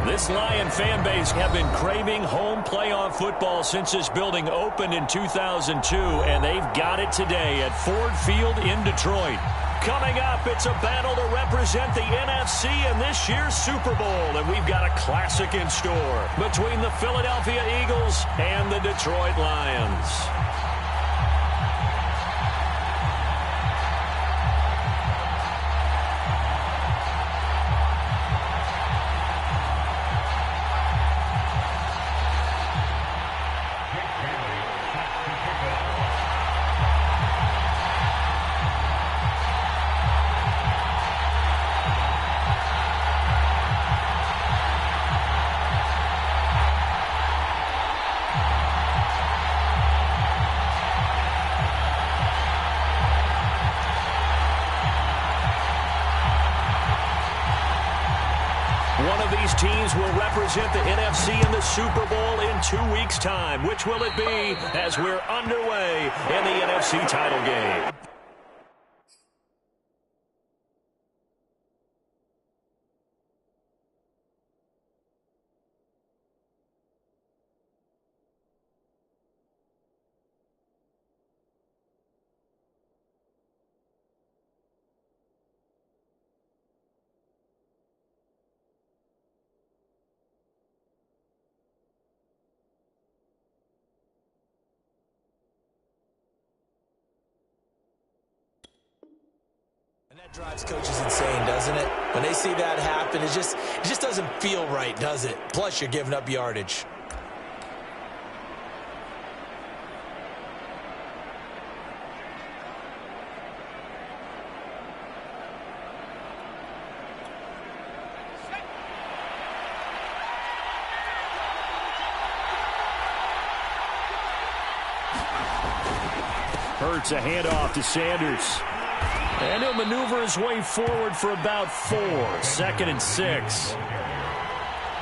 This Lion fan base have been craving home playoff football since this building opened in 2002, and they've got it today at Ford Field in Detroit. Coming up, it's a battle to represent the NFC in this year's Super Bowl, and we've got a classic in store between the Philadelphia Eagles and the Detroit Lions. One of these teams will represent the NFC in the Super Bowl in 2 weeks' time. Which will it be as we're underway in the NFC title game? And that drives coaches insane, doesn't it? When they see that happen, it just doesn't feel right, does it? Plus, you're giving up yardage. Hurts a handoff to Sanders. And he'll maneuver his way forward for about 4. 2nd and 6.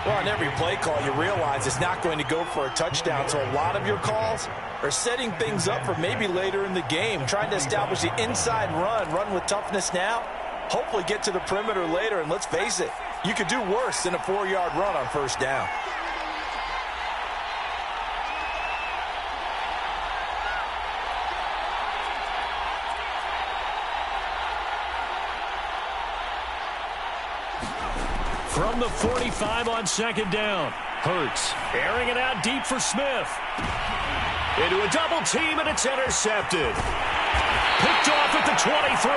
Well, on every play call, you realize it's not going to go for a touchdown. So a lot of your calls are setting things up for maybe later in the game, trying to establish the inside run with toughness now, hopefully get to the perimeter later. And let's face it, you could do worse than a 4-yard run on first down. From the 45 on 2nd down. Hurts airing it out deep for Smith. Into a double team, and it's intercepted. Picked off at the 23.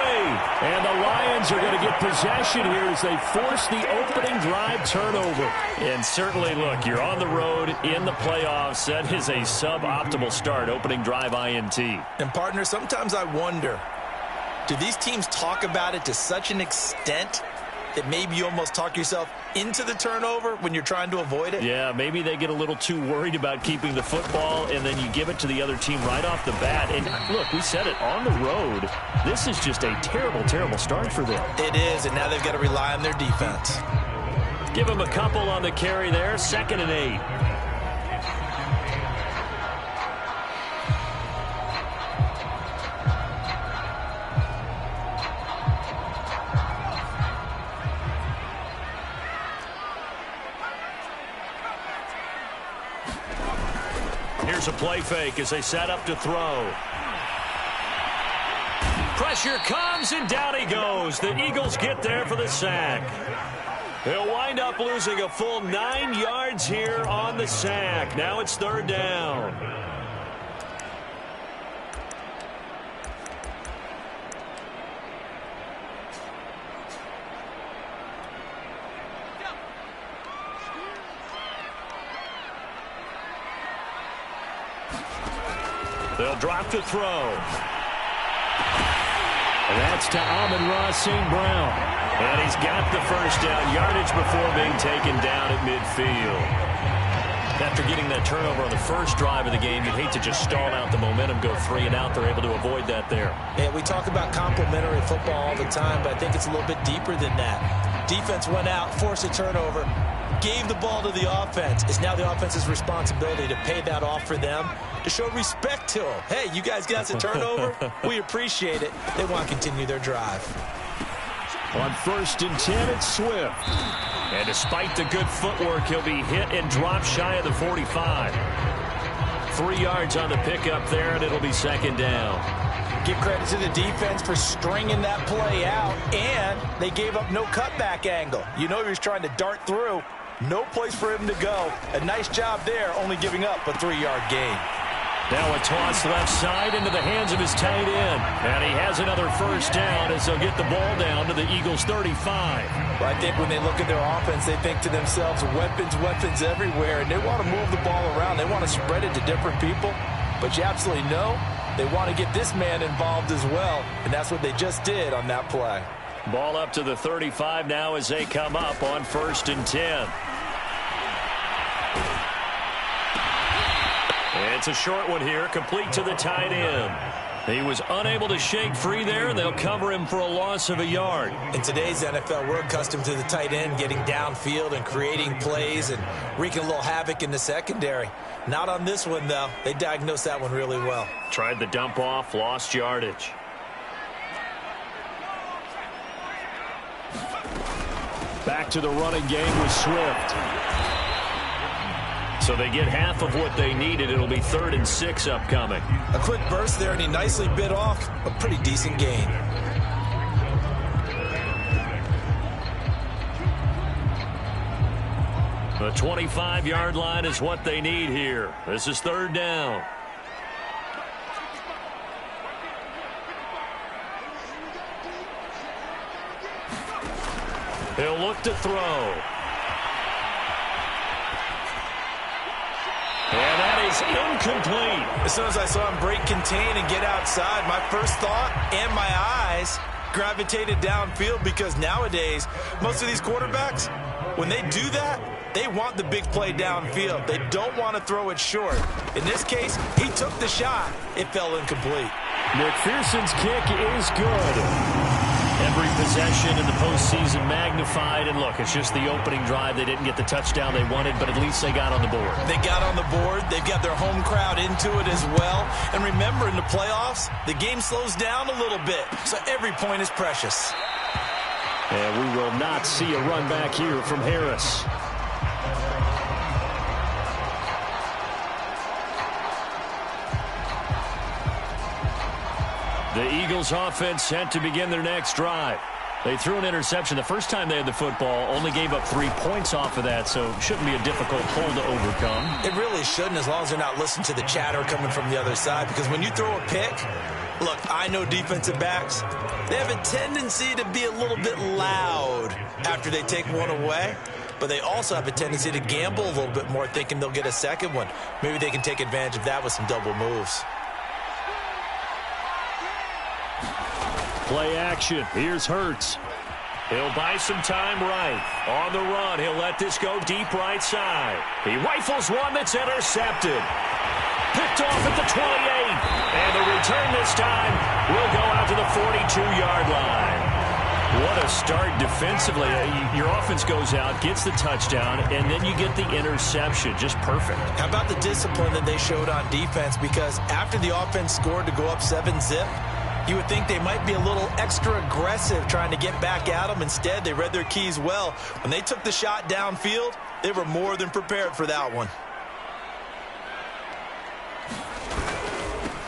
And the Lions are going to get possession here as they force the opening drive turnover. And certainly, look, you're on the road in the playoffs. That is a suboptimal start, opening drive INT. And, partner, sometimes I wonder, do these teams talk about it to such an extent that maybe you almost talk yourself into the turnover when you're trying to avoid it? Yeah, maybe they get a little too worried about keeping the football, and then you give it to the other team right off the bat. And look, we said it, on the road, this is just a terrible, terrible start for them. It is, and now they've got to rely on their defense. Give them a couple on the carry there, 2nd and 8. Here's a play fake as they set up to throw. Pressure comes, and down he goes. The Eagles get there for the sack. They'll wind up losing a full 9 yards here on the sack. Now it's 3rd down. They'll drop to throw. And that's to Amon-Ra St. Brown. And he's got the first down, yardage before being taken down at midfield. After getting that turnover on the first drive of the game, you'd hate to just stall out the momentum, go 3 and out. They're able to avoid that there. Yeah, we talk about complementary football all the time, but I think it's a little bit deeper than that. Defense went out, forced a turnover, gave the ball to the offense. It's now the offense's responsibility to pay that off for them, to show respect to them. Hey, you guys got us a turnover. We appreciate it. They want to continue their drive. On 1st and 10, it's Swift. And despite the good footwork, he'll be hit and dropped shy of the 45. 3 yards on the pickup there, and it'll be 2nd down. Give credit to the defense for stringing that play out, and they gave up no cutback angle. You know he was trying to dart through. No place for him to go. A nice job there, only giving up a 3-yard gain. Now a toss left side into the hands of his tight end. And he has another 1st down as they'll get the ball down to the Eagles' 35. Well, I think when they look at their offense, they think to themselves, weapons everywhere, and they want to move the ball around. They want to spread it to different people. But you absolutely know they want to get this man involved as well, and that's what they just did on that play. Ball up to the 35 now as they come up on 1st and 10. It's a short one here, complete to the tight end. He was unable to shake free there, and they'll cover him for a loss of a yard. In today's NFL, we're accustomed to the tight end getting downfield and creating plays and wreaking a little havoc in the secondary. Not on this one, though. They diagnosed that one really well. Tried the dump off, lost yardage. Back to the running game with Swift. So they get half of what they needed. It'll be 3rd and 6 upcoming. A quick burst there, and he nicely bit off a pretty decent gain. The 25-yard line is what they need here. This is 3rd down. He'll look to throw. And that is incomplete. As soon as I saw him break contain and get outside, my first thought and my eyes gravitated downfield, because nowadays, most of these quarterbacks, when they do that, they want the big play downfield. They don't want to throw it short. In this case, he took the shot. It fell incomplete. McPherson's kick is good. Every possession in the postseason magnified. And look, it's just the opening drive. They didn't get the touchdown they wanted, but at least they got on the board. They got on the board. They've got their home crowd into it as well. And remember, in the playoffs, the game slows down a little bit. So every point is precious. And we will not see a run back here from Harris. The Eagles offense set to begin their next drive. They threw an interception the first time they had the football, only gave up 3 points off of that, so it shouldn't be a difficult hole to overcome. It really shouldn't, as long as they're not listening to the chatter coming from the other side, because when you throw a pick, look, I know defensive backs, they have a tendency to be a little bit loud after they take one away, but they also have a tendency to gamble a little bit more, thinking they'll get a second one. Maybe they can take advantage of that with some double moves. Play action. Here's Hurts. He'll buy some time right. On the run, he'll let this go deep right side. He rifles one that's intercepted. Picked off at the 28. And the return this time will go out to the 42-yard line. What a start defensively. Your offense goes out, gets the touchdown, and then you get the interception. Just perfect. How about the discipline that they showed on defense? Because after the offense scored to go up 7-zip, you would think they might be a little extra aggressive trying to get back at them. Instead, they read their keys well. When they took the shot downfield, they were more than prepared for that one.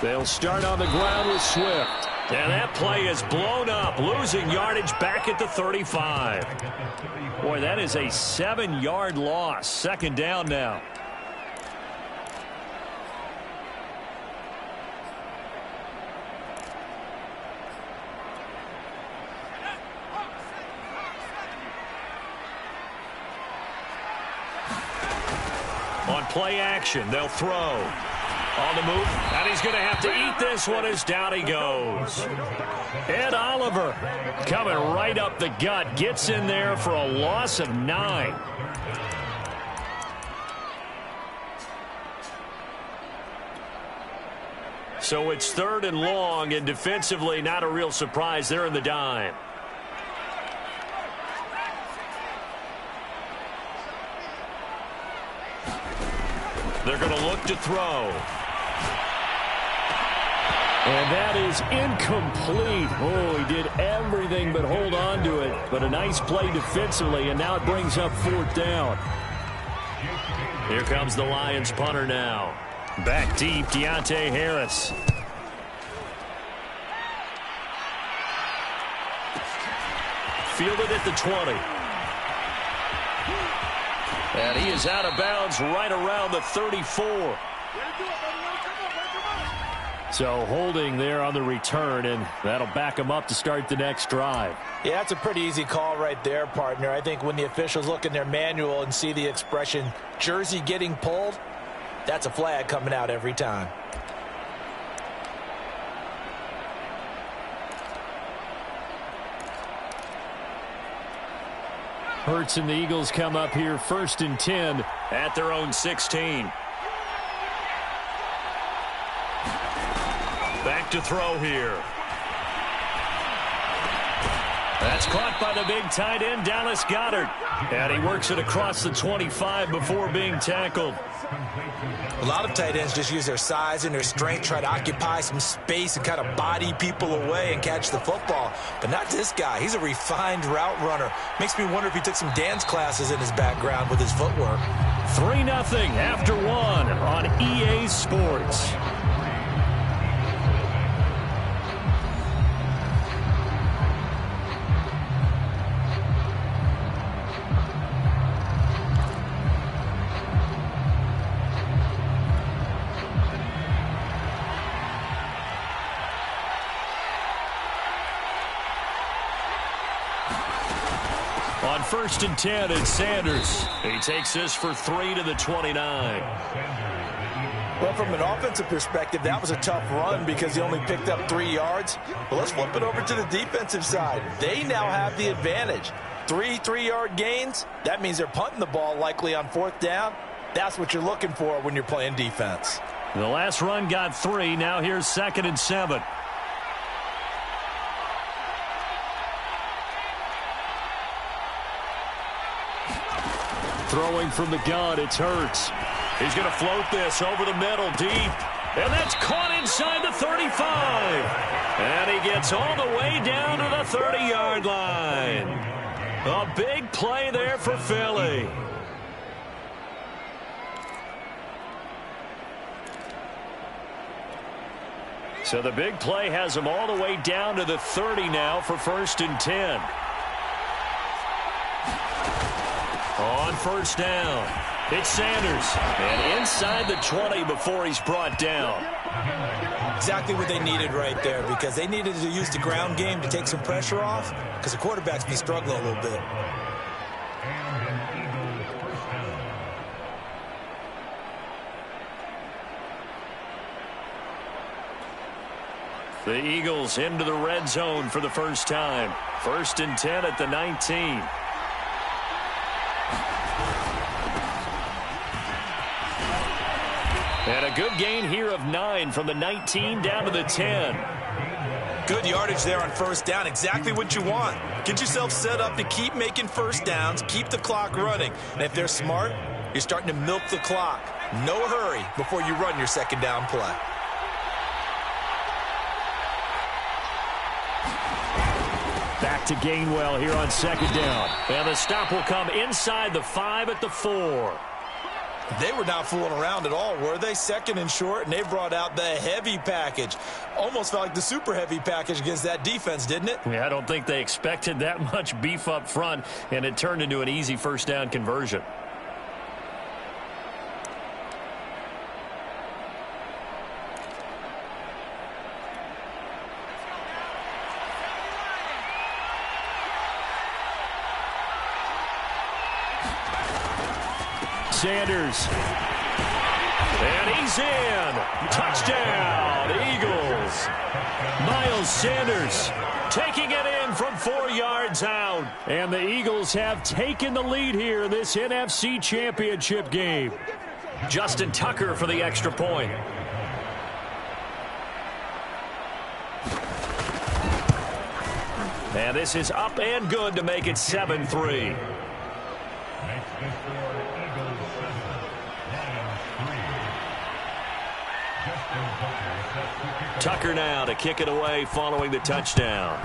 They'll start on the ground with Swift. And that play is blown up, losing yardage back at the 35. Boy, that is a 7-yard loss. 2nd down now. On play action, they'll throw. On the move, and he's going to have to eat this one as down he goes. Ed Oliver coming right up the gut, gets in there for a loss of 9. So it's 3rd and long, and defensively not a real surprise. They're in the dime. They're going to look to throw. And that is incomplete. Oh, he did everything but hold on to it. But a nice play defensively, and now it brings up 4th down. Here comes the Lions punter now. Back deep, Deontay Harris. Fielded at the 20. And he is out of bounds right around the 34. So holding there on the return, and that'll back him up to start the next drive. Yeah, that's a pretty easy call right there, partner. I think when the officials look in their manual and see the expression jersey getting pulled, that's a flag coming out every time. Hurts and the Eagles come up here 1st and 10 at their own 16. Back to throw here. That's caught by the big tight end, Dallas Goedert. And he works it across the 25 before being tackled. A lot of tight ends just use their size and their strength, try to occupy some space and kind of body people away and catch the football. But not this guy. He's a refined route runner. Makes me wonder if he took some dance classes in his background with his footwork. 3-0 after 1 on EA Sports. On 1st and 10, it's Sanders. He takes this for 3 to the 29. Well, from an offensive perspective, that was a tough run because he only picked up 3 yards. But let's flip it over to the defensive side. They now have the advantage. 3 3-yard gains. That means they're punting the ball likely on 4th down. That's what you're looking for when you're playing defense. The last run got 3. Now here's 2nd and 7. Throwing from the gun, it's Hurts. He's going to float this over the middle deep. And that's caught inside the 35. And he gets all the way down to the 30-yard line. A big play there for Philly. So the big play has him all the way down to the 30 now for 1st and 10. On 1st down, it's Sanders. And inside the 20 before he's brought down. Exactly what they needed right there, because they needed to use the ground game to take some pressure off, because the quarterback's been struggling a little bit. The Eagles into the red zone for the first time. 1st and 10 at the 19. And a good gain here of 9 from the 19 down to the 10. Good yardage there on 1st down. Exactly what you want. Get yourself set up to keep making 1st downs, keep the clock running. And if they're smart, you're starting to milk the clock. No hurry before you run your 2nd down play. Back to Gainwell here on 2nd down. And the stop will come inside the 5 at the 4. They were not fooling around at all, were they? 2nd and short, and they brought out the heavy package. Almost felt like the super heavy package against that defense, didn't it? Yeah, I don't think they expected that much beef up front, and it turned into an easy 1st down conversion. Sanders. And he's in. Touchdown, Eagles. Miles Sanders taking it in from 4 yards out. And the Eagles have taken the lead here in this NFC Championship game. Justin Tucker for the extra point. And this is up and good to make it 7-3. Tucker now to kick it away following the touchdown.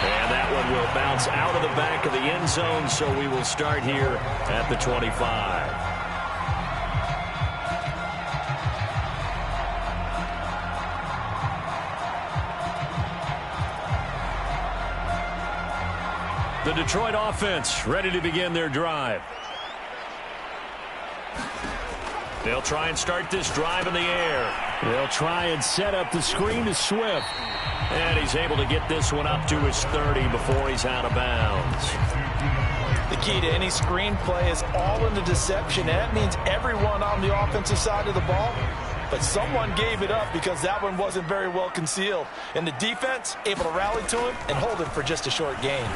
And that one will bounce out of the back of the end zone, so we will start here at the 25. The Detroit offense ready to begin their drive. They'll try and start this drive in the air. They'll try and set up the screen to Swift. And he's able to get this one up to his 30 before he's out of bounds. The key to any screen play is all in the deception. And that means everyone on the offensive side of the ball. But someone gave it up because that one wasn't very well concealed. And the defense able to rally to him and hold him for just a short gain.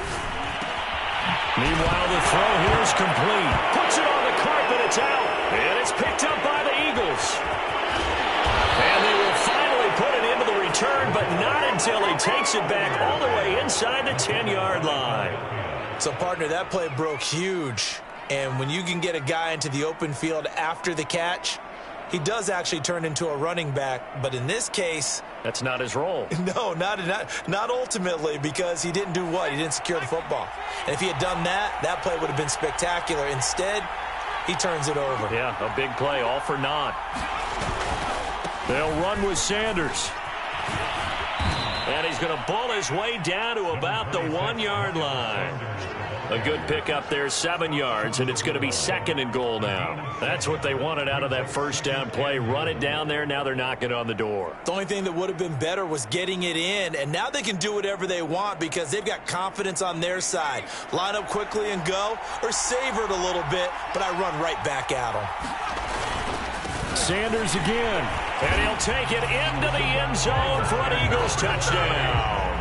Meanwhile, the throw here is complete. Puts it on the carpet. It's out. And it's picked up by the Eagles. And they will finally put it into the return, but not until he takes it back all the way inside the 10-yard line. So, partner, that play broke huge. And when you can get a guy into the open field after the catch, he does actually turn into a running back. But in this case, that's not his role. No, not ultimately, because he didn't do what? He didn't secure the football. And if he had done that, that play would have been spectacular. Instead, he turns it over. Yeah, a big play, all for naught. They'll run with Sanders. And he's going to bull his way down to about the 1-yard line. A good pickup there, 7 yards, and it's going to be 2nd and goal now. That's what they wanted out of that first down play. Run it down there. Now they're knocking on the door. The only thing that would have been better was getting it in, and now they can do whatever they want because they've got confidence on their side. Line up quickly and go, or savor it a little bit, but I run right back at them. Sanders again, and he'll take it into the end zone for an Eagles touchdown.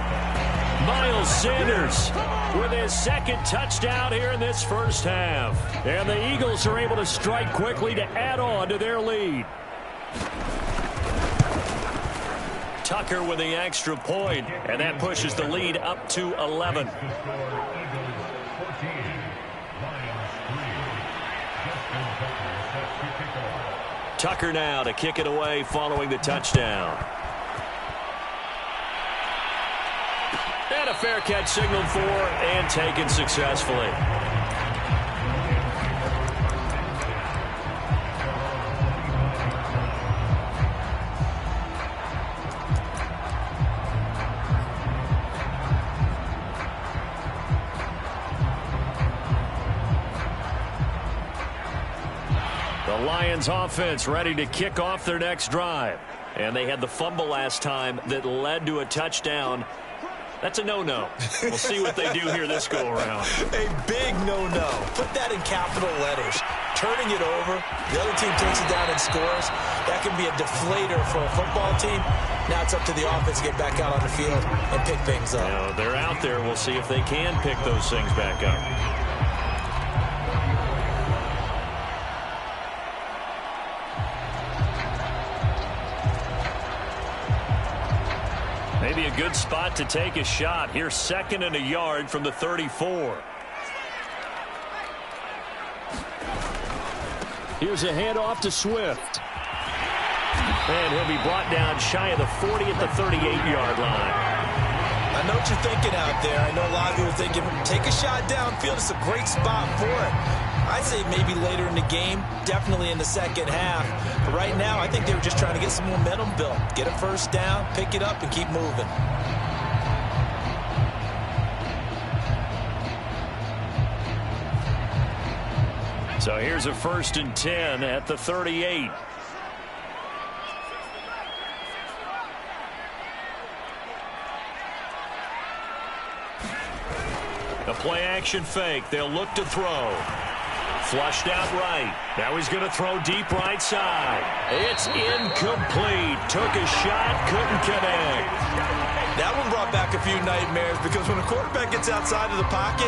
Miles Sanders with his 2nd touchdown here in this first half. And the Eagles are able to strike quickly to add on to their lead. Tucker with the extra point, and that pushes the lead up to 11. Tucker now to kick it away following the touchdown. And a fair catch signaled for and taken successfully. The Lions offense ready to kick off their next drive. And they had the fumble last time that led to a touchdown. That's a no-no. We'll see what they do here this go-around. A big no-no. Put that in capital letters. Turning it over, the other team takes it down and scores. That can be a deflator for a football team. Now it's up to the offense to get back out on the field and pick things up. You know, they're out there. We'll see if they can pick those things back up. Maybe a good spot to take a shot. Here's 2nd and a yard from the 34. Here's a handoff to Swift. And he'll be brought down shy of the 40 at the 38-yard line. I know what you're thinking out there. I know a lot of you are thinking, take a shot downfield. It's a great spot for it. I'd say maybe later in the game, definitely in the second half. But right now, I think they were just trying to get some momentum built. Get a first down, pick it up, and keep moving. So here's a 1st and 10 at the 38. A play-action fake. They'll look to throw. Flushed out right. Now he's going to throw deep right side. It's incomplete. Took a shot, couldn't connect. That one brought back a few nightmares because when a quarterback gets outside of the pocket,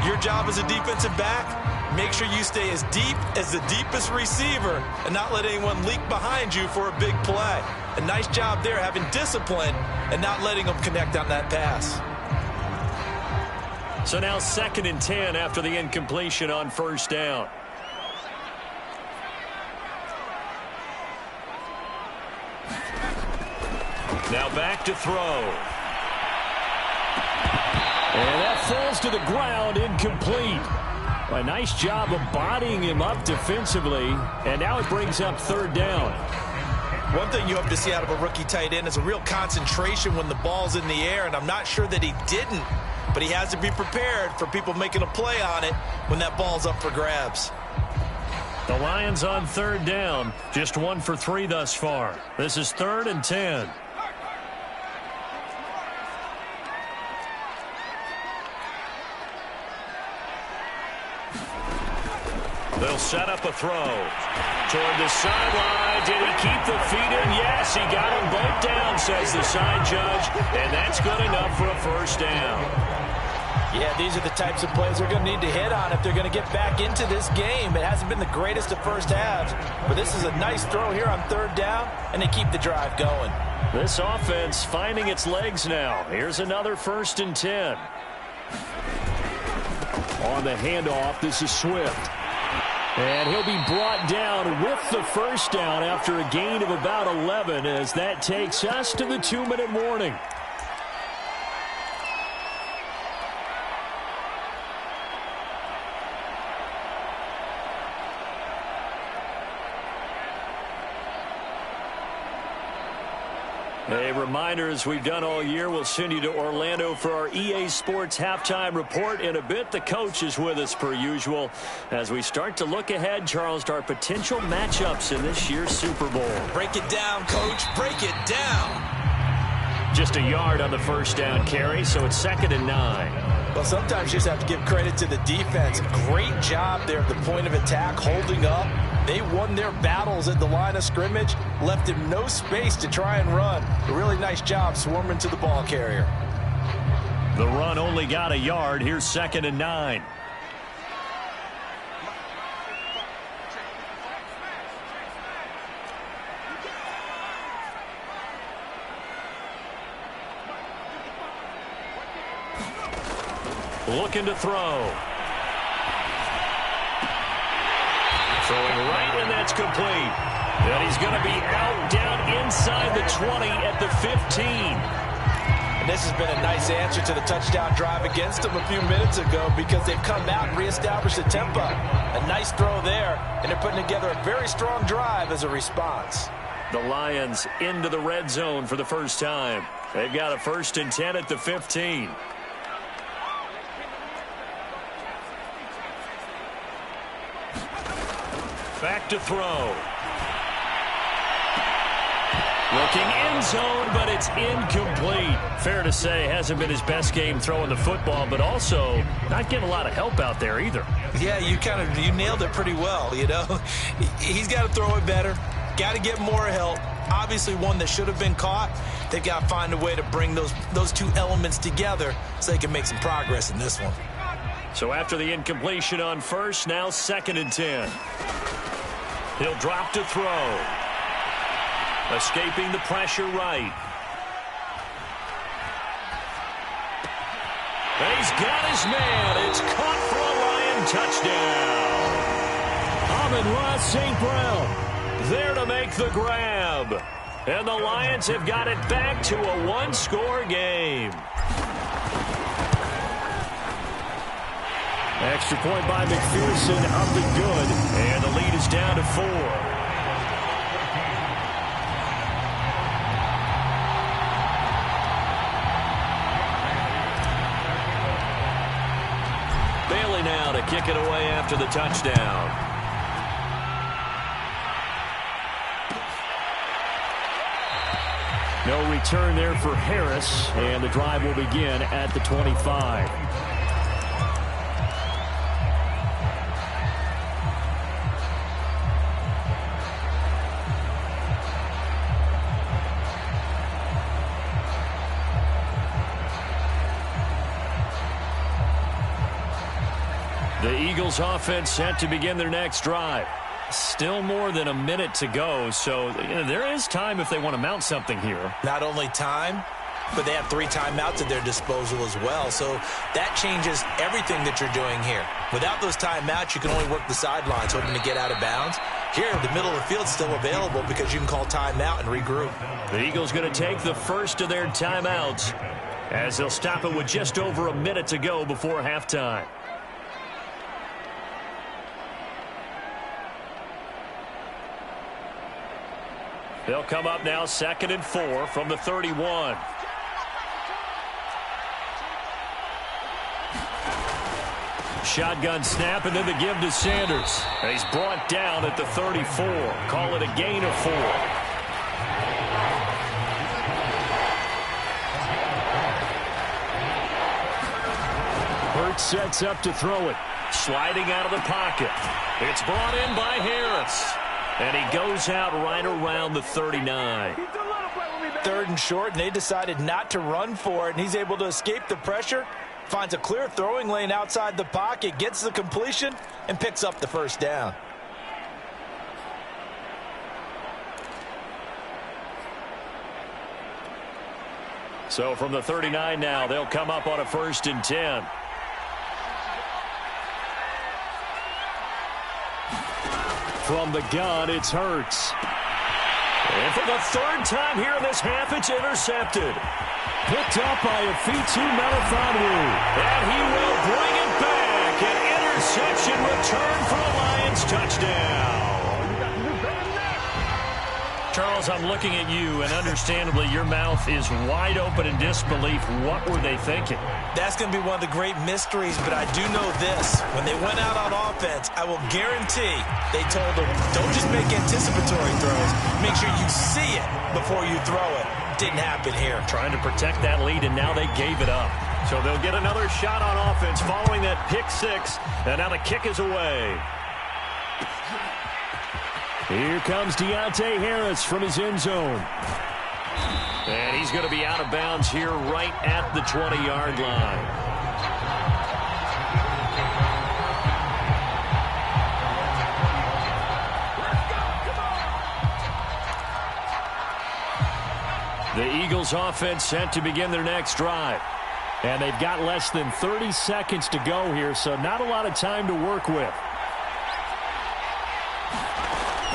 your job as a defensive back, make sure you stay as deep as the deepest receiver and not let anyone leak behind you for a big play. A nice job there having discipline and not letting them connect on that pass. So now 2nd and 10 after the incompletion on first down. Now back to throw. And that falls to the ground, incomplete. A nice job of bodying him up defensively, and now it brings up third down. One thing you hope to see out of a rookie tight end is a real concentration when the ball's in the air, and I'm not sure that he didn't, but he has to be prepared for people making a play on it when that ball's up for grabs. The Lions on third down, just 1 for 3 thus far. This is 3rd and 10. They'll set up a throw toward the sideline. Did he keep the feet in? Yes, he got them both down, says the side judge, and that's good enough for a first down. Yeah, these are the types of plays they're going to need to hit on if they're going to get back into this game. It hasn't been the greatest of first halves, but this is a nice throw here on third down, and they keep the drive going. This offense finding its legs now. Here's another 1st and 10. On the handoff, this is Swift. And he'll be brought down with the first down after a gain of about 11 as that takes us to the 2-minute warning. A reminder, as we've done all year, we'll send you to Orlando for our EA Sports halftime report in a bit. The coach is with us per usual as we start to look ahead, Charles, to our potential matchups in this year's Super Bowl. Break it down, Coach. Break it down. Just a yard on the first down carry, so it's 2nd and 9. Well, sometimes you just have to give credit to the defense. Great job there at the point of attack, holding up. They won their battles at the line of scrimmage, left him no space to try and run. A really nice job swarming to the ball carrier. The run only got a yard. Here's 2nd and 9. Looking to throw. Throwing right, and that's complete. And he's going to be out down inside the 20 at the 15. And this has been a nice answer to the touchdown drive against them a few minutes ago because they've come out and reestablished the tempo. A nice throw there, and they're putting together a very strong drive as a response. The Lions into the red zone for the first time. They've got a 1st and 10 at the 15. Back to throw. Looking end zone, but it's incomplete. Fair to say, hasn't been his best game throwing the football, but also not getting a lot of help out there either. Yeah, you nailed it pretty well, you know. He's got to throw it better. Got to get more help. Obviously one that should have been caught. They've got to find a way to bring those two elements together so they can make some progress in this one. So after the incompletion on first, now 2nd and 10. He'll drop to throw. Escaping the pressure right. And he's got his man. It's caught for a Lion touchdown. Amon-Ra St. Brown there to make the grab. And the Lions have got it back to a one-score game. Extra point by McPherson, up and good. And the lead is down to 4. Bailey now to kick it away after the touchdown. No return there for Harris, and the drive will begin at the 25. The Eagles offense set to begin their next drive. Still more than a minute to go, so there is time if they want to mount something here. Not only time, but they have 3 timeouts at their disposal as well, so that changes everything that you're doing here. Without those timeouts, you can only work the sidelines, hoping to get out of bounds. Here, the middle of the field's still available because you can call timeout and regroup. The Eagles going to take the first of their timeouts as they'll stop it with just over a minute to go before halftime. They'll come up now 2nd and 4 from the 31. Shotgun snap, and then the give to Sanders. He's brought down at the 34. Call it a gain of 4. Hurts sets up to throw it. Sliding out of the pocket. It's brought in by Harris. And he goes out right around the 39. 3rd and short, and they decided not to run for it, and he's able to escape the pressure. Finds a clear throwing lane outside the pocket, gets the completion, and picks up the first down. So from the 39 now, they'll come up on a 1st and 10. From the gun, it's Hurts. And for the 3rd time here in this half, it's intercepted. Picked up by Afitu Melifonwu. And he will bring it back. An interception return for a Lions touchdown. Charles, I'm looking at you, and understandably, your mouth is wide open in disbelief. What were they thinking? That's going to be one of the great mysteries, but I do know this. When they went out on offense, I will guarantee they told them, don't just make anticipatory throws. Make sure you see it before you throw it. Didn't happen here. Trying to protect that lead, and now they gave it up. So they'll get another shot on offense following that pick 6, and now the kick is away. Here comes Deontay Harris from his end zone. And he's going to be out of bounds here right at the 20-yard line. The Eagles offense set to begin their next drive. And they've got less than 30 seconds to go here, so not a lot of time to work with.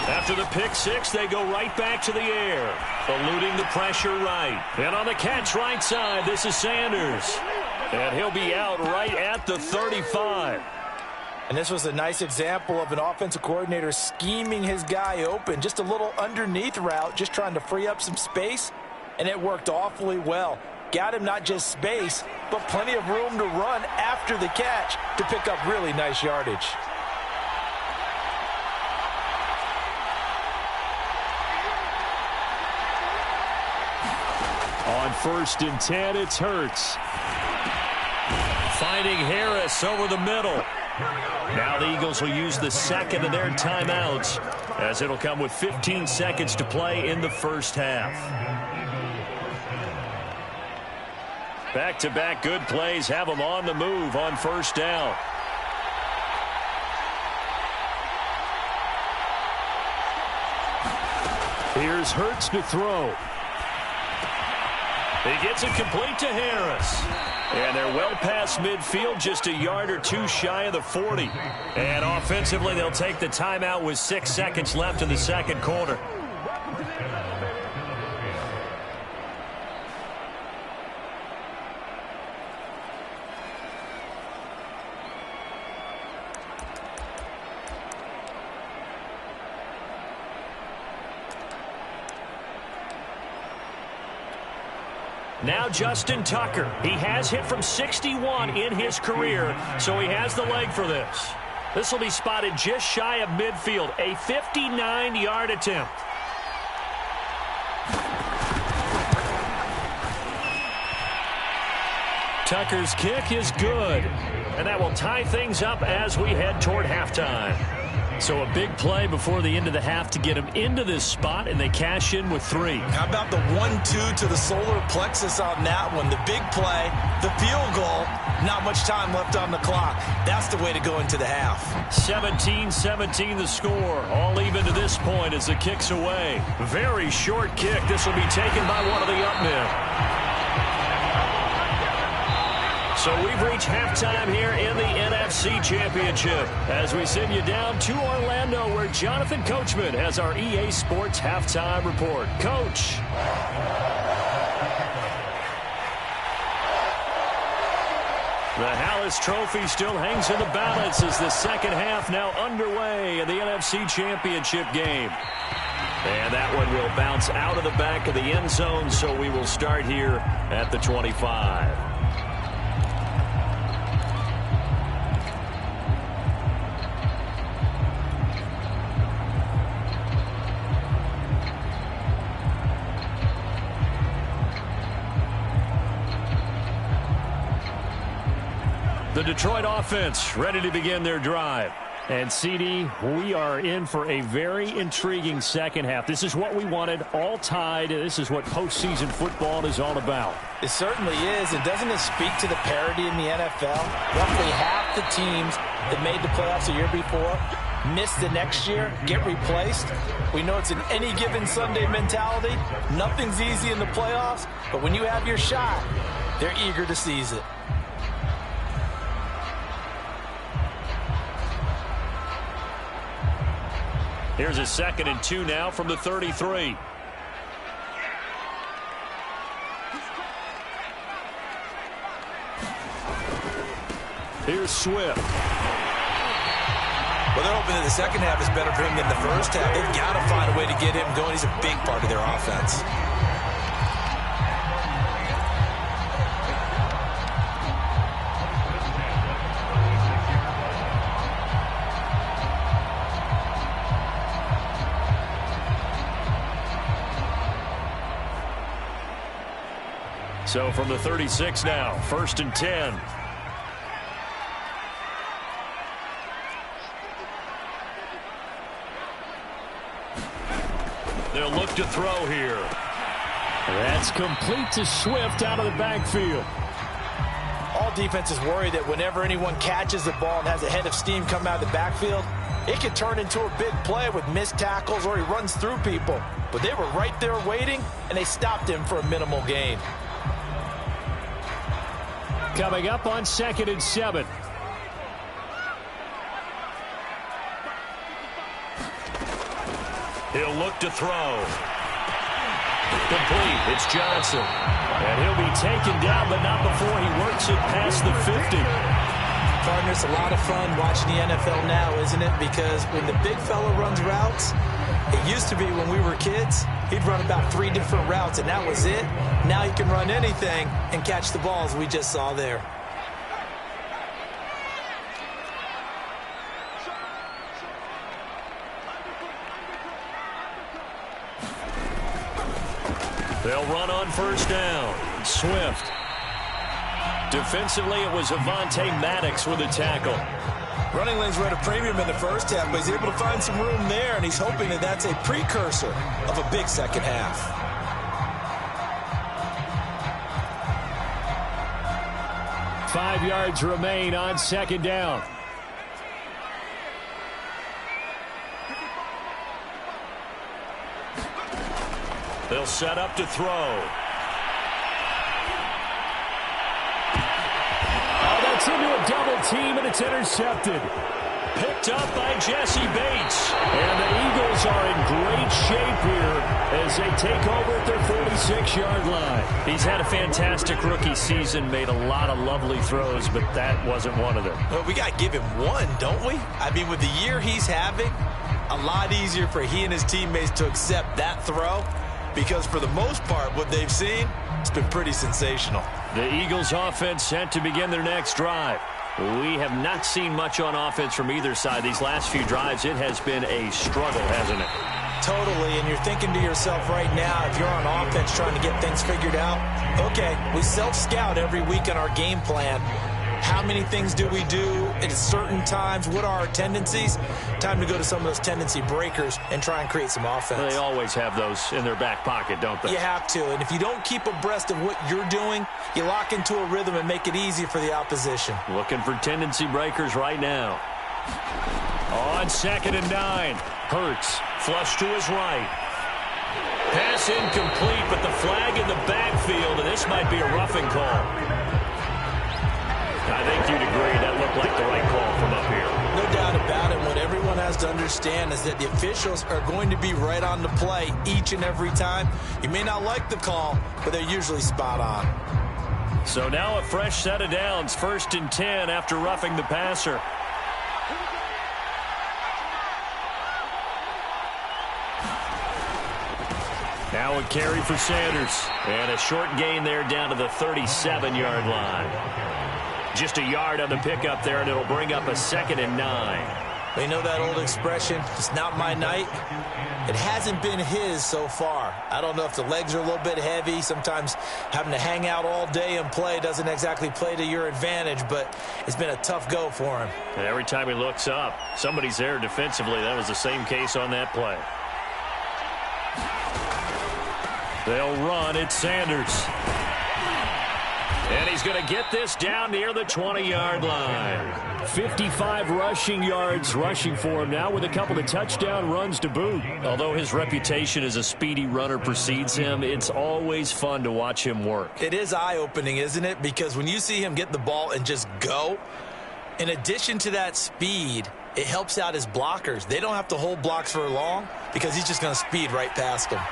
After the pick 6, they go right back to the air, eluding the pressure right. And on the catch right side, this is Sanders. And he'll be out right at the 35. And this was a nice example of an offensive coordinator scheming his guy open. Just a little underneath route, just trying to free up some space. And it worked awfully well. Got him not just space, but plenty of room to run after the catch to pick up really nice yardage. On 1st and 10, it's Hurts. Finding Harris over the middle. Now the Eagles will use the 2nd of their timeouts, as it'll come with 15 seconds to play in the first half. Back-to-back good plays have them on the move on 1st down. Here's Hurts to throw. He gets it complete to Harris. And they're well past midfield, just a yard or 2 shy of the 40. And offensively, they'll take the timeout with 6 seconds left in the second quarter. Now Justin Tucker. He has hit from 61 in his career, so he has the leg for this. This will be spotted just shy of midfield, a 59-yard attempt. Tucker's kick is good, and that will tie things up as we head toward halftime. So a big play before the end of the half to get him into this spot, and they cash in with 3. How about the 1-2 to the solar plexus on that one? The big play, the field goal, not much time left on the clock. That's the way to go into the half. 17-17 the score, all even to this point as the kick's away. Very short kick. This will be taken by one of the up men. So we've reached halftime here in the NFC Championship as we send you down to Orlando where Jonathan Coachman has our EA Sports Halftime Report. Coach. The Hallis Trophy still hangs in the balance as the second half now underway in the NFC Championship game. And that one will bounce out of the back of the end zone, so we will start here at the 25. The Detroit offense ready to begin their drive. And, CD, we are in for a very intriguing second half. This is what we wanted, all tied. This is what postseason football is all about. It certainly is. And doesn't it speak to the parity in the NFL? Roughly half the teams that made the playoffs the year before miss the next year, get replaced. We know it's an any given Sunday mentality. Nothing's easy in the playoffs. But when you have your shot, they're eager to seize it. Here's a 2nd and 2 now from the 33. Here's Swift. Well, they're hoping that the second half is better for him than the first half. They've got to find a way to get him going. He's a big part of their offense. So from the 36 now, 1st and 10. They'll look to throw here. That's complete to Swift out of the backfield. All defenses worry that whenever anyone catches the ball and has a head of steam come out of the backfield, it could turn into a big play with missed tackles or he runs through people. But they were right there waiting, and they stopped him for a minimal gain. Coming up on 2nd and 7. He'll look to throw. Complete. It's Johnson. And he'll be taken down, but not before he works it past the 50. Partner, it's a lot of fun watching the NFL now, isn't it? Because when the big fella runs routes, it used to be when we were kids, he'd run about 3 different routes, and that was it. Now he can run anything and catch the balls we just saw there. They'll run on 1st down. Swift. Defensively, it was Avonte Maddox with a tackle. Running lanes were at a premium in the first half, but he's able to find some room there, and he's hoping that that's a precursor of a big second half. Five yards remain on 2nd down. They'll set up to throw. Oh, that's into a double team, and it's intercepted. Picked up by Jesse Bates. And the Eagles are in great shape here as they take over at their 46-yard line. He's had a fantastic rookie season, made a lot of lovely throws, but that wasn't one of them. Well, we got to give him one, don't we? I mean, with the year he's having, a lot easier for he and his teammates to accept that throw. Because for the most part, what they've seen, it's been pretty sensational. The Eagles offense set to begin their next drive. We have not seen much on offense from either side. These last few drives, it has been a struggle, hasn't it? Totally, and you're thinking to yourself right now, if you're on offense trying to get things figured out, okay, we self-scout every week on our game plan. How many things do we do at certain times? What are our tendencies? Time to go to some of those tendency breakers and try and create some offense. They always have those in their back pocket, don't they? You have to, and if you don't keep abreast of what you're doing, you lock into a rhythm and make it easy for the opposition. Looking for tendency breakers right now. On 2nd and 9, Hurts flush to his right. Pass incomplete, but the flag in the backfield, and this might be a roughing call. you'd agree that looked like the right call from up here. No doubt about it. What everyone has to understand is that the officials are going to be right on the play each and every time. You may not like the call, but they're usually spot on. So now a fresh set of downs, 1st and 10 after roughing the passer. Now a carry for Sanders. And a short gain there down to the 37-yard line. Just a yard on the pickup there, and it'll bring up a 2nd and 9. You know that old expression, it's not my night? It hasn't been his so far. I don't know if the legs are a little bit heavy. Sometimes having to hang out all day and play doesn't exactly play to your advantage, but it's been a tough go for him. And every time he looks up, somebody's there defensively. That was the same case on that play. They'll run. It's Sanders. And he's going to get this down near the 20-yard line. 55 rushing yards rushing for him now with a couple of touchdown runs to boot. Although his reputation as a speedy runner precedes him, it's always fun to watch him work. It is eye-opening, isn't it? Because when you see him get the ball and just go, in addition to that speed, it helps out his blockers. They don't have to hold blocks for long because he's just going to speed right past them.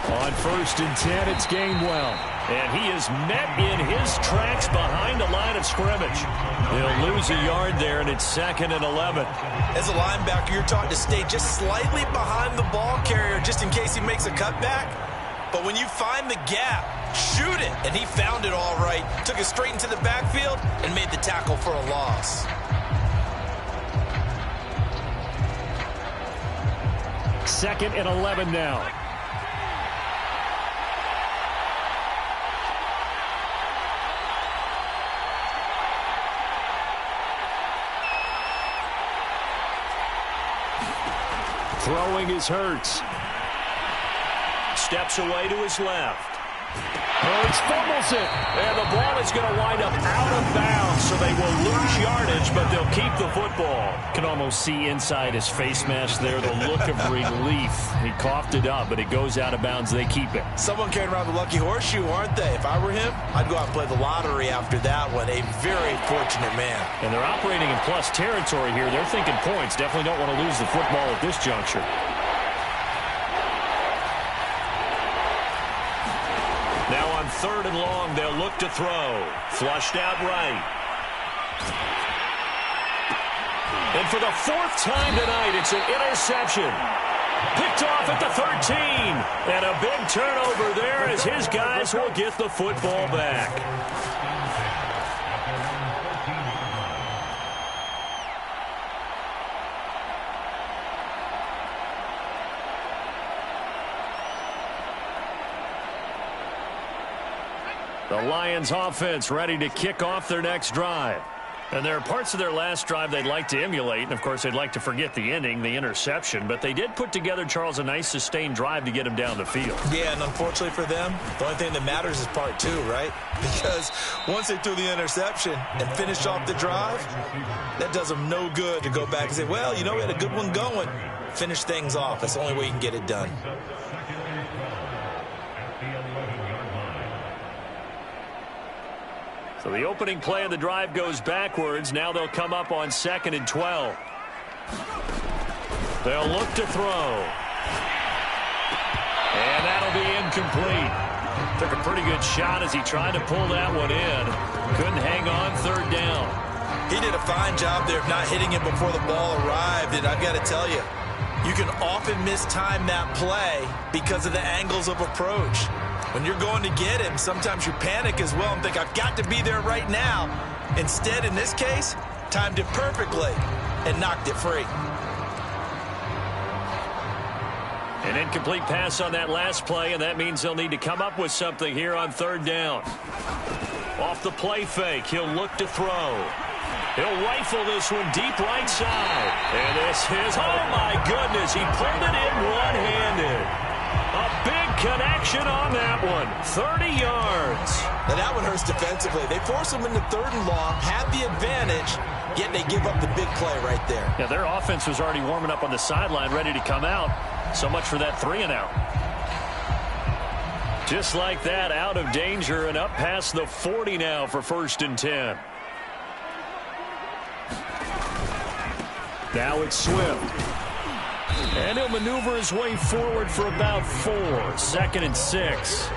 On 1st and 10, it's Gainwell. And he is met in his tracks behind the line of scrimmage. He'll lose a yard there, and it's 2nd and 11. As a linebacker, you're taught to stay just slightly behind the ball carrier just in case he makes a cutback. But when you find the gap, shoot it. And he found it all right. Took it straight into the backfield and made the tackle for a loss. 2nd and 11 now. Throwing is Hurts. Steps away to his left. Hurts fumbles it. And the ball is going to wind up out of bounds, so they will lose yardage, but they'll keep the football. Can almost see inside his face mask there, the look of relief. He coughed it up, but it goes out of bounds. They keep it. Someone carrying around the lucky horseshoe, aren't they? If I were him, I'd go out and play the lottery after that one. A very fortunate man. And they're operating in plus territory here. They're thinking points. Definitely don't want to lose the football at this juncture. Now on 3rd and long, they'll look to throw. Flushed out right. And for the 4th time tonight, it's an interception. Picked off at the 13. And a big turnover there as his guys will get the football back. The Lions offense ready to kick off their next drive. And there are parts of their last drive they'd like to emulate. And, of course, they'd like to forget the ending, the interception. But they did put together, Charles, a nice sustained drive to get him down the field. Yeah, and unfortunately for them, the only thing that matters is part 2, right? Because once they threw the interception and finished off the drive, that does them no good to go back and say, well, you know, we had a good one going. Finish things off. That's the only way you can get it done. So the opening play of the drive goes backwards. Now they'll come up on 2nd and 12. They'll look to throw. And that'll be incomplete. Took a pretty good shot as he tried to pull that one in. Couldn't hang on 3rd down. He did a fine job there of not hitting it before the ball arrived. And I've got to tell you, you can often mistime that play because of the angles of approach. When you're going to get him, sometimes you panic as well and think, I've got to be there right now. Instead, in this case, timed it perfectly and knocked it free. An incomplete pass on that last play, and that means they'll need to come up with something here on 3rd down. Off the play fake, he'll look to throw. He'll rifle this one deep right side. And this is, oh my goodness, he pulled it in one-handed. A big connection on that one. 30 yards. Now that one hurts defensively. They force him into 3rd and long, have the advantage, yet they give up the big play right there. Yeah, their offense was already warming up on the sideline, ready to come out. So much for that 3-and-out. Just like that, out of danger and up past the 40 now for 1st and 10. Now it's Swift. And he'll maneuver his way forward for about 4. 2nd and 6.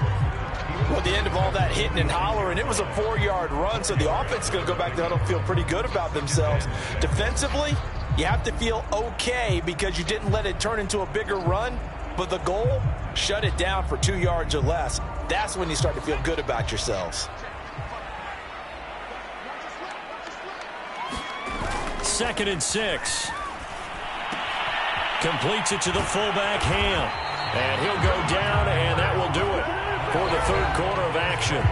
Well, at the end of all that hitting and hollering, it was a 4-yard run, so the offense is going to go back there and feel pretty good about themselves. Defensively, you have to feel okay because you didn't let it turn into a bigger run, but the goal, shut it down for 2 yards or less. That's when you start to feel good about yourselves. 2nd and 6. Completes it to the fullback, Ham. And he'll go down, and that will do it for the 3rd quarter of action.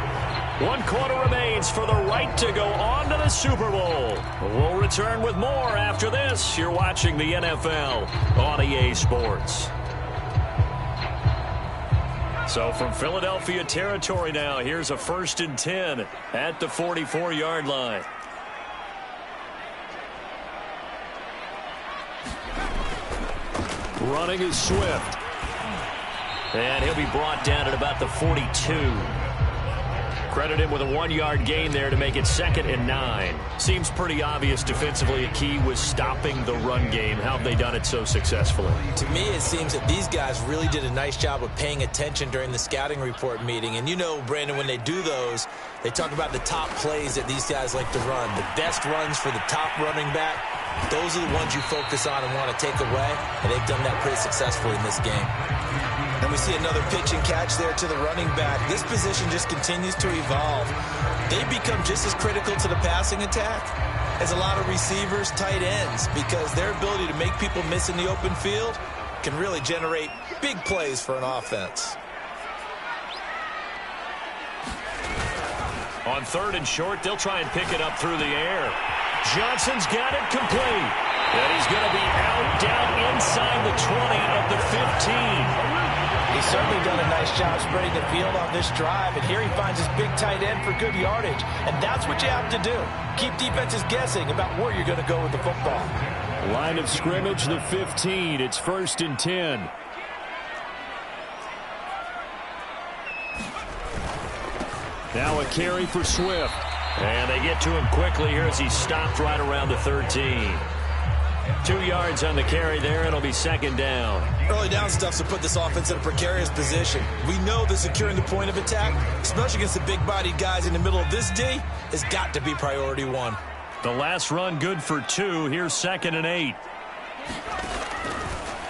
1 quarter remains for the right to go on to the Super Bowl. We'll return with more after this. You're watching the NFL on EA Sports. So from Philadelphia territory now, here's a 1st and 10 at the 44-yard line. Running is Swift. And he'll be brought down at about the 42. Credit him with a 1-yard gain there to make it 2nd and 9. Seems pretty obvious defensively a key was stopping the run game. How have they done it so successfully? To me, it seems that these guys really did a nice job of paying attention during the scouting report meeting. And you know, Brandon, when they do those, they talk about the top plays that these guys like to run. The best runs for the top running back. Those are the ones you focus on and want to take away, and they've done that pretty successfully in this game. And we see another pitch and catch there to the running back. This position just continues to evolve. They become just as critical to the passing attack as a lot of receivers, tight ends, because their ability to make people miss in the open field can really generate big plays for an offense. On 3rd and short, they'll try and pick it up through the air. Johnson's got it complete. And he's going to be out down inside the 20 at the 15. He's certainly done a nice job spreading the field on this drive, and here he finds his big tight end for good yardage. And that's what you have to do. Keep defenses guessing about where you're going to go with the football. Line of scrimmage, the 15. It's 1st and 10. Now a carry for Swift. And they get to him quickly here as he stopped right around the 13. 2 yards on the carry there. It'll be 2nd down. Early down stuff to put this offense in a precarious position. We know that securing the point of attack, especially against the big-bodied guys in the middle of this D, has got to be priority 1. The last run good for 2. Here's 2nd and 8.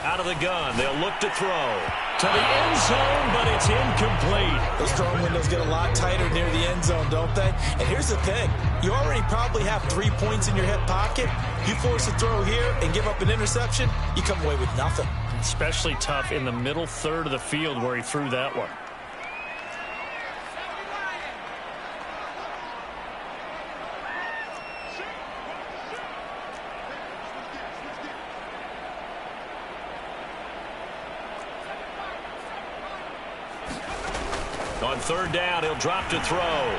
Out of the gun. They'll look to throw. To the end zone, but it's incomplete. Those throwing windows get a lot tighter near the end zone, don't they? And here's the thing. You already probably have 3 points in your hip pocket. You force a throw here and give up an interception, you come away with nothing. Especially tough in the middle third of the field where he threw that one. On 3rd down, he'll drop to throw.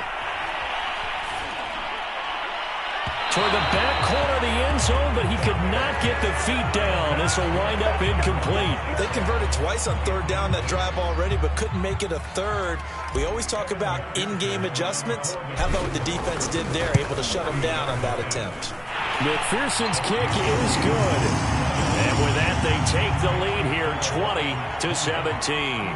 Toward the back corner of the end zone, but he could not get the feet down. This will wind up incomplete. They converted twice on 3rd down that drive already, but couldn't make it a 3rd. We always talk about in-game adjustments. How about what the defense did there, able to shut them down on that attempt? McPherson's kick is good. And with that, they take the lead here, 20-17.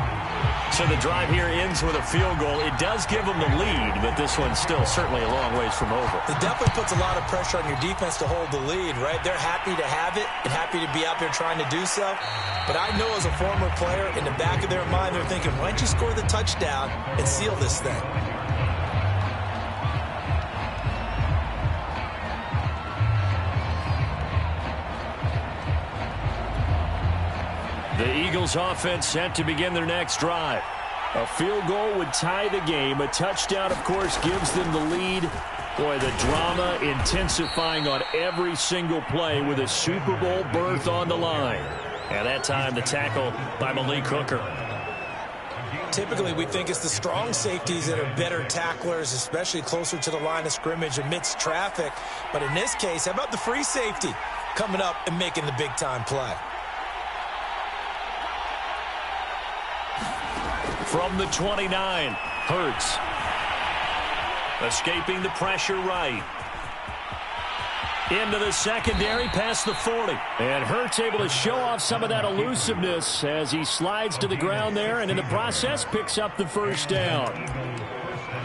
So the drive here ends with a field goal. It does give them the lead, but this one's still certainly a long ways from over. It definitely puts a lot of pressure on your defense to hold the lead, right? They're happy to have it and happy to be out there trying to do so. But I know as a former player, in the back of their mind, they're thinking, why don't you score the touchdown and seal this thing? The Eagles offense set to begin their next drive. A field goal would tie the game. A touchdown, of course, gives them the lead. Boy, the drama intensifying on every single play with a Super Bowl berth on the line. And that time, the tackle by Malik Hooker. Typically, we think it's the strong safeties that are better tacklers, especially closer to the line of scrimmage amidst traffic. But in this case, how about the free safety coming up and making the big-time play? From the 29, Hurts. Escaping the pressure right. Into the secondary, past the 40. And Hurts able to show off some of that elusiveness as he slides to the ground there, and in the process picks up the first down.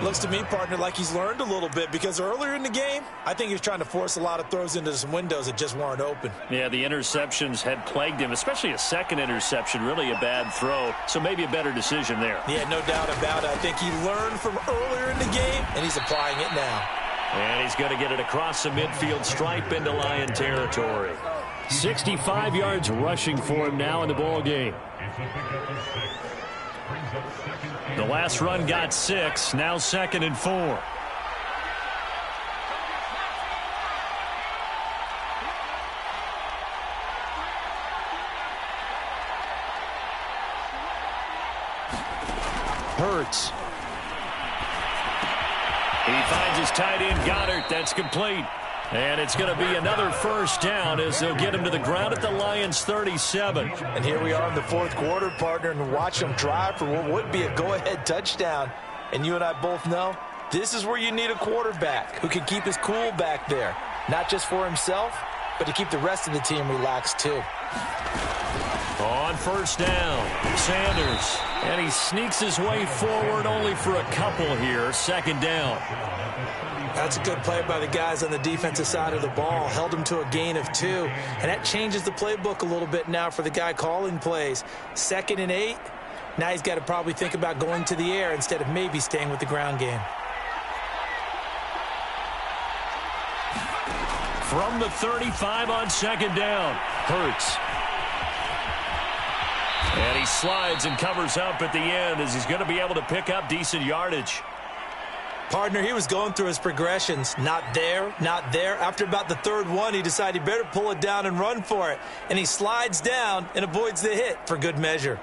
Looks to me, partner, like he's learned a little bit, because earlier in the game, I think he was trying to force a lot of throws into some windows that just weren't open. Yeah, the interceptions had plagued him, especially a second interception, really a bad throw. So maybe a better decision there. Yeah, no doubt about it. I think he learned from earlier in the game, and he's applying it now. And he's going to get it across the midfield stripe into Lion territory. 65 yards rushing for him now in the ball game. The last run got 6, now 2nd and 4. Hurts. He finds his tight end, Goddard. That's complete. And it's going to be another first down as they'll get him to the ground at the Lions' 37. And here we are in the fourth quarter, partner, and watch him drive for what would be a go-ahead touchdown. And you and I both know this is where you need a quarterback who can keep his cool back there. Not just for himself, but to keep the rest of the team relaxed too. On first down, Sanders. And he sneaks his way forward only for a couple here. 2nd down. That's a good play by the guys on the defensive side of the ball. Held him to a gain of 2. And that changes the playbook a little bit now for the guy calling plays. 2nd and 8. Now he's got to probably think about going to the air instead of maybe staying with the ground game. From the 35 on 2nd down, Hurts. And he slides and covers up at the end as he's going to be able to pick up decent yardage. Partner, he was going through his progressions. Not there, not there. After about the 3rd one, he decided he better pull it down and run for it. And he slides down and avoids the hit for good measure.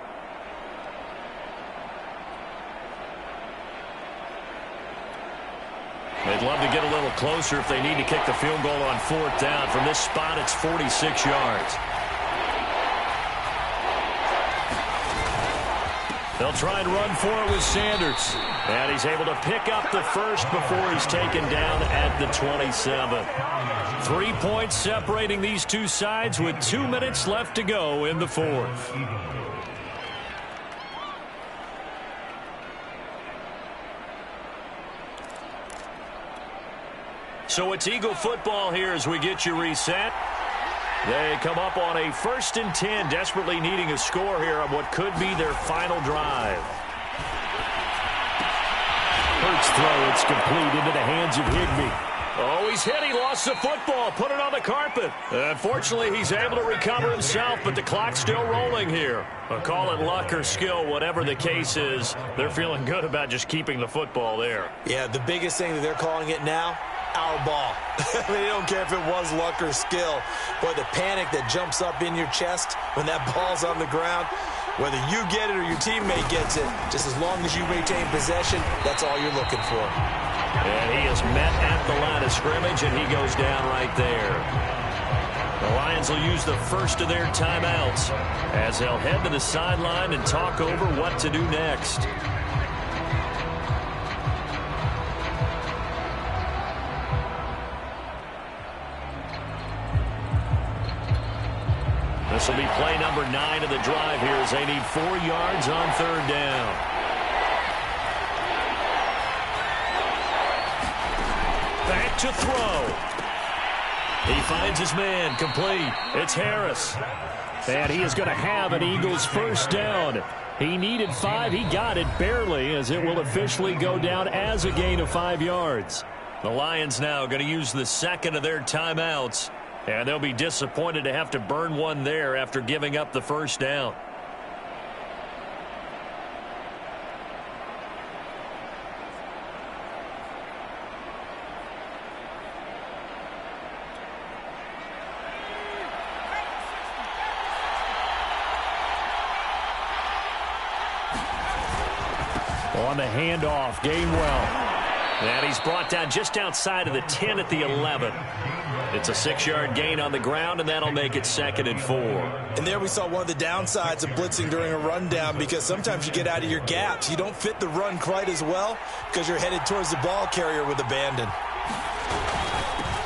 They'd love to get a little closer if they need to kick the field goal on 4th down. From this spot, it's 46 yards. They'll try and run for it with Sanders. And he's able to pick up the first before he's taken down at the 27. 3 points separating these two sides with 2 minutes left to go in the 4th. So it's Eagle football here as we get you reset. They come up on a 1st and 10, desperately needing a score here on what could be their final drive. Hurts throw, it's complete into the hands of Higbee. Oh, he's hit. He lost the football. Put it on the carpet. Unfortunately, he's able to recover himself, but the clock's still rolling here. Call it luck or skill, whatever the case is. They're feeling good about just keeping the football there. Yeah, the biggest thing that they're calling it now, our ball. They don't care if it was luck or skill. Boy, the panic that jumps up in your chest when that ball's on the ground, whether you get it or your teammate gets it, just as long as you maintain possession, that's all you're looking for. And he is met at the line of scrimmage, and he goes down right there. The Lions will use the first of their timeouts as they'll head to the sideline and talk over what to do next. This will be play number 9 of the drive here as they need 4 yards on 3rd down. Back to throw. He finds his man, complete. It's Harris. And he is going to have an Eagles first down. He needed 5. He got it barely as it will officially go down as a gain of 5 yards. The Lions now going to use the second of their timeouts. And they'll be disappointed to have to burn one there after giving up the first down. On the handoff, Gainwell. And he's brought down just outside of the 10 at the 11. It's a 6-yard gain on the ground, and that'll make it 2nd and 4. And there we saw one of the downsides of blitzing during a rundown, because sometimes you get out of your gaps. You don't fit the run quite as well because you're headed towards the ball carrier with abandon.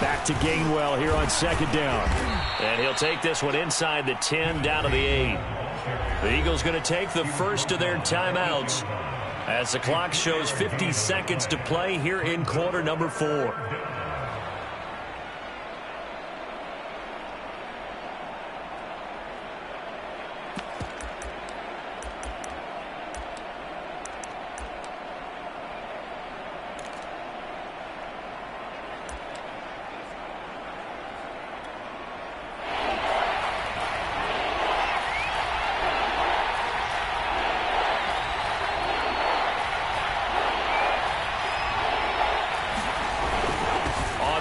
Back to Gainwell here on 2nd down. And he'll take this one inside the 10 down to the 8. The Eagles going to take the first of their timeouts as the clock shows 50 seconds to play here in quarter number 4.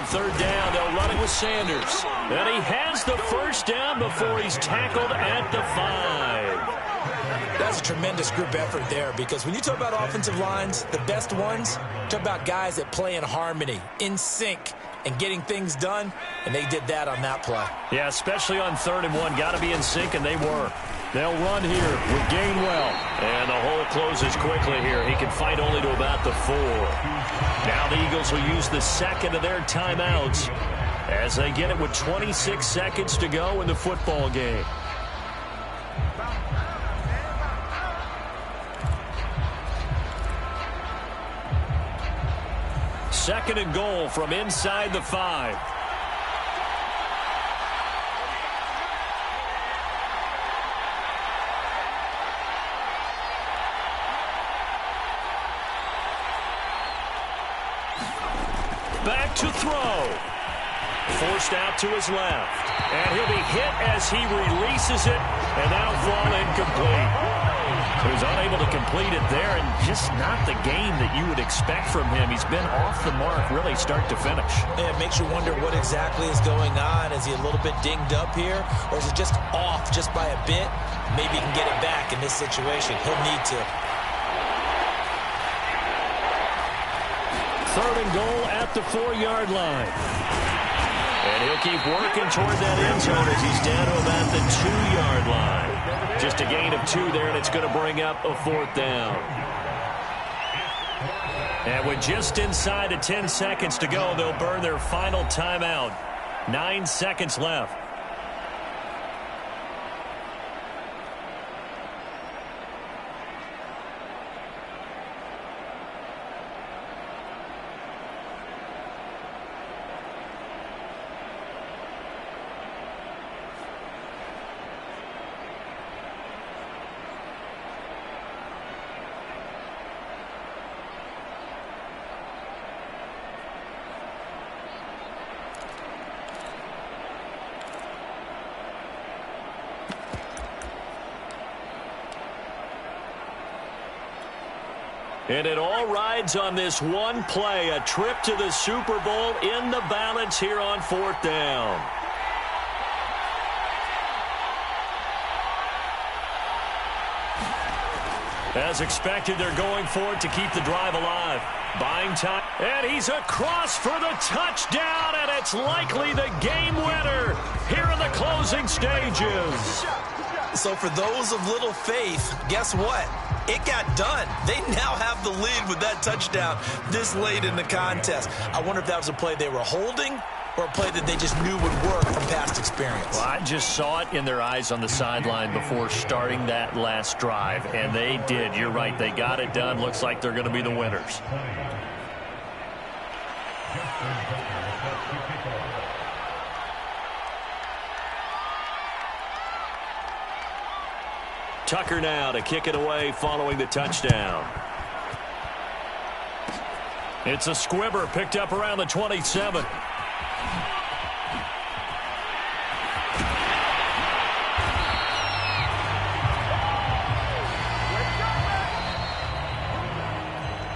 Third down, they'll run it with Sanders. And he has the first down before he's tackled at the 5. That's a tremendous group effort there, because when you talk about offensive lines, the best ones, talk about guys that play in harmony, in sync, and getting things done, and they did that on that play. Yeah, especially on 3rd and 1. Got to be in sync, and they were. They'll run here with Gainwell. And the hole closes quickly here. He can fight only to about the 4. Now the Eagles will use the second of their timeouts as they get it with 26 seconds to go in the football game. Second and goal from inside the 5. Back to throw. Forced out to his left. And he'll be hit as he releases it, and that'll fall incomplete. He was unable to complete it there, and just not the game that you would expect from him. He's been off the mark really start to finish. Yeah, it makes you wonder what exactly is going on. Is he a little bit dinged up here, or is it just off just by a bit? Maybe he can get it back in this situation. He'll need to. 3rd and goal at the 4-yard line. And he'll keep working toward that end zone as he's down to about the 2-yard line. Just a gain of 2 there, and it's going to bring up a 4th down. And with just inside of 10 seconds to go, they'll burn their final timeout. 9 seconds left. And it all rides on this one play, a trip to the Super Bowl in the balance here on 4th down. As expected, they're going for it to keep the drive alive. Buying time, and he's across for the touchdown, and it's likely the game winner here in the closing stages. So for those of little faith, guess what? It got done. They now have the lead with that touchdown this late in the contest. I wonder if that was a play they were holding or a play that they just knew would work from past experience. Well, I just saw it in their eyes on the sideline before starting that last drive, and they did. You're right. They got it done. Looks like they're going to be the winners. Tucker now to kick it away following the touchdown. It's a squibber picked up around the 27.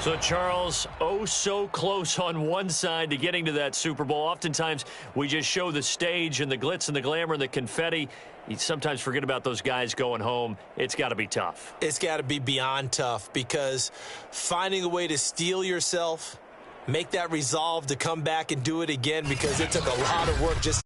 So, Charles, oh so close on one side to getting to that Super Bowl. Oftentimes, we just show the stage and the glitz and the glamour and the confetti. You sometimes forget about those guys going home. It's got to be tough. It's got to be beyond tough, because finding a way to steel yourself, make that resolve to come back and do it again, because it took a lot of work just